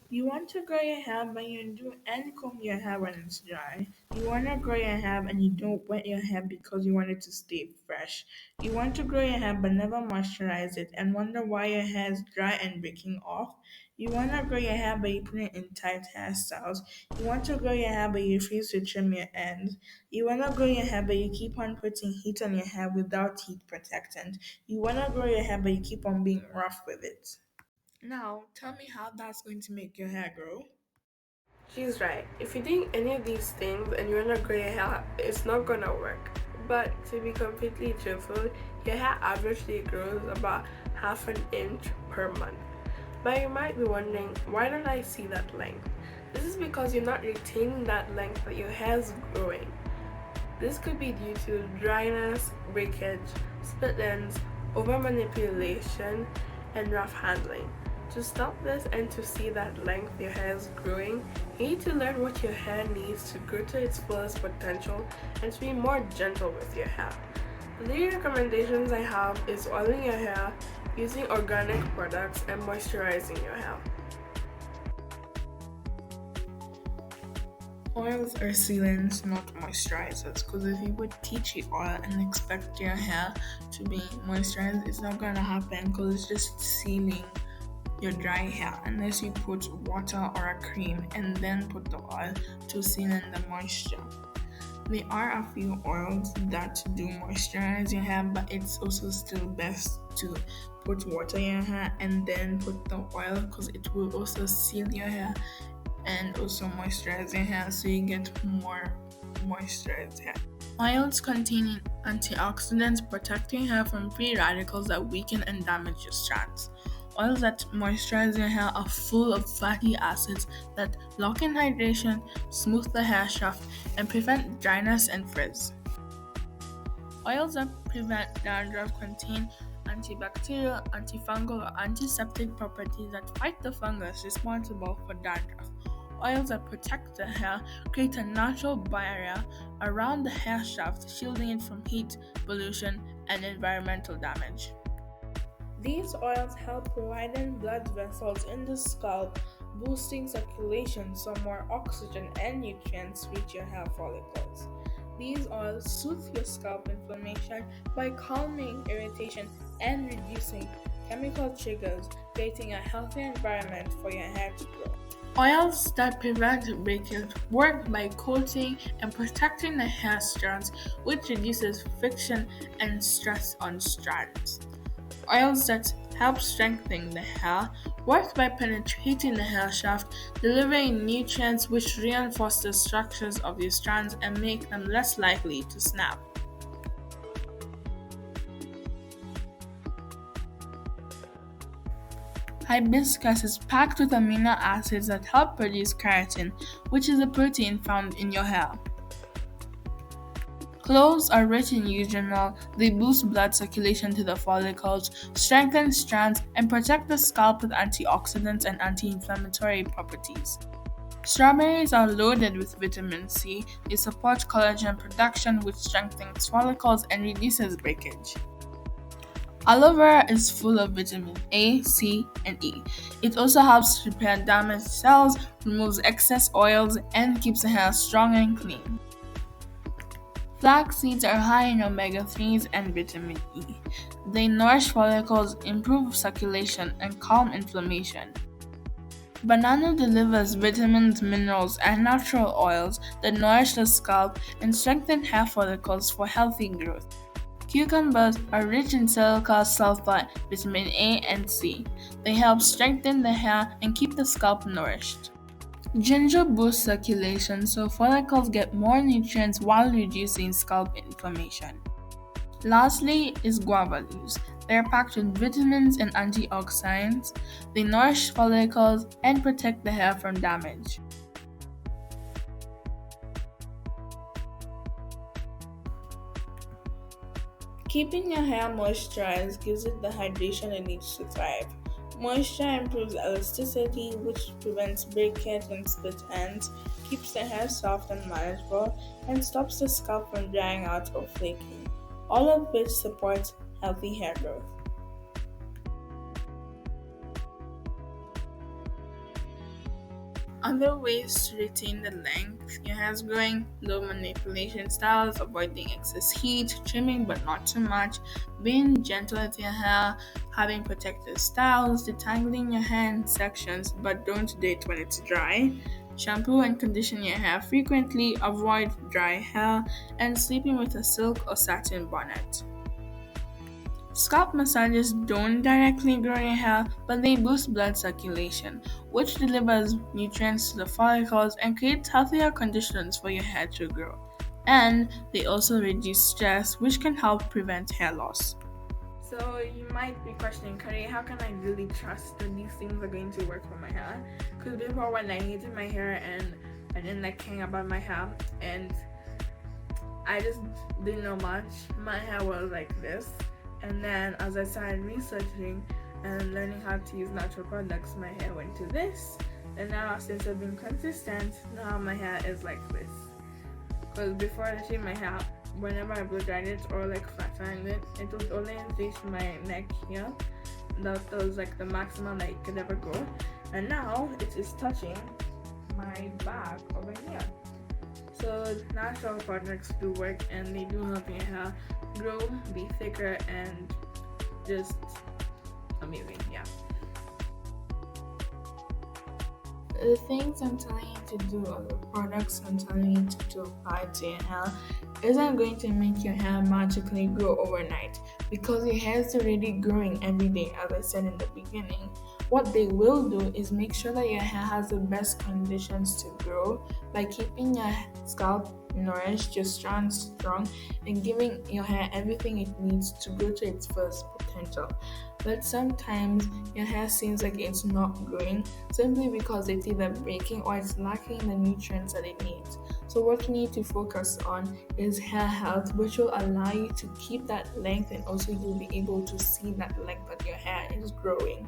You want to grow your hair, but you do and comb your hair when it's dry. You want to grow your hair and you don't wet your hair because you want it to stay fresh. You want to grow your hair but never moisturize it and wonder why your hair is dry and breaking off. You want to grow your hair but you put it in tight hairstyles. You want to grow your hair but you refuse to trim your ends. You want to grow your hair but you keep on putting heat on your hair without heat protectant. You want to grow your hair but you keep on being rough with it. Now, tell me how that's going to make your hair grow. She's right. If you think any of these things and you wanna grow your hair, it's not gonna work. But to be completely truthful, your hair averagely grows about half an inch per month. But you might be wondering, why don't I see that length? This is because you're not retaining that length that your hair is growing. This could be due to dryness, breakage, split ends, over manipulation, and rough handling. To stop this and to see that length your hair is growing, you need to learn what your hair needs to grow to its fullest potential and to be more gentle with your hair. The three recommendations I have is oiling your hair, using organic products, and moisturizing your hair. Oils are sealants, not moisturizers. Because if you would teach it oil and expect your hair to be moisturized, it's not gonna happen because it's just sealing your dry hair unless you put water or a cream and then put the oil to seal in the moisture. There are a few oils that do moisturize your hair, but it's also still best to put water in your hair and then put the oil because it will also seal your hair and also moisturize your hair so you get more moisturized hair. Oils containing antioxidants protect your hair from free radicals that weaken and damage your strands. Oils that moisturize your hair are full of fatty acids that lock in hydration, smooth the hair shaft, and prevent dryness and frizz. Oils that prevent dandruff contain antibacterial, antifungal, or antiseptic properties that fight the fungus responsible for dandruff. Oils that protect the hair create a natural barrier around the hair shaft, shielding it from heat, pollution, and environmental damage. These oils help widen blood vessels in the scalp, boosting circulation so more oxygen and nutrients reach your hair follicles. These oils soothe your scalp inflammation by calming irritation and reducing chemical triggers, creating a healthy environment for your hair to grow. Oils that prevent breakage work by coating and protecting the hair strands, which reduces friction and stress on strands. Oils that help strengthen the hair work by penetrating the hair shaft, delivering nutrients which reinforce the structures of your strands and make them less likely to snap. Hibiscus is packed with amino acids that help produce keratin, which is a protein found in your hair. Cloves are rich in eugenol. They boost blood circulation to the follicles, strengthen strands, and protect the scalp with antioxidants and anti-inflammatory properties. Strawberries are loaded with vitamin C. They support collagen production, which strengthens follicles and reduces breakage. Aloe vera is full of vitamin A, C, and E. It also helps repair damaged cells, removes excess oils, and keeps the hair strong and clean. Flax seeds are high in omega-3s and vitamin E. They nourish follicles, improve circulation, and calm inflammation. Banana delivers vitamins, minerals, and natural oils that nourish the scalp and strengthen hair follicles for healthy growth. Cucumbers are rich in silica sulfite, vitamin A and C. They help strengthen the hair and keep the scalp nourished. Ginger boosts circulation so follicles get more nutrients while reducing scalp inflammation. Lastly is guava leaves. They are packed with vitamins and antioxidants. They nourish follicles and protect the hair from damage. Keeping your hair moisturized gives it the hydration it needs to thrive. Moisture improves elasticity, which prevents breakage and split ends, keeps the hair soft and manageable, and stops the scalp from drying out or flaking, all of which supports healthy hair growth. Other ways to retain the length your hair is growing: low manipulation styles, avoiding excess heat, trimming but not too much, being gentle with your hair, having protective styles, detangling your hair in sections but don't do it when it's dry, shampoo and condition your hair frequently, avoid dry hair, and sleeping with a silk or satin bonnet. Scalp massages don't directly grow your hair, but they boost blood circulation, which delivers nutrients to the follicles and creates healthier conditions for your hair to grow. And they also reduce stress, which can help prevent hair loss. So you might be questioning, Kari, how can I really trust that these things are going to work for my hair? Because before, when I hated my hair and I didn't like caring about my hair and I just didn't know much, my hair was like this. And then as I started researching and learning how to use natural products, my hair went to this. And now since I've been consistent, now my hair is like this. Because before I shaved my hair, whenever I blow dried it or like flat ironed it, it would only reach my neck here. That was like the maximum that it could ever go. And now it is touching my back over here. So natural products do work and they do help your hair grow, be thicker, and just amazing. Yeah. The things I'm telling you to do, or the products I'm telling you to apply to your hair, isn't going to make your hair magically grow overnight, because your hair is already growing every day, as I said in the beginning. What they will do is make sure that your hair has the best conditions to grow by keeping your scalp nourished, your strands strong, and giving your hair everything it needs to grow to its fullest potential. But sometimes your hair seems like it's not growing simply because it's either breaking or it's lacking the nutrients that it needs. So what you need to focus on is hair health, which will allow you to keep that length, and also you'll be able to see that length that your hair is growing.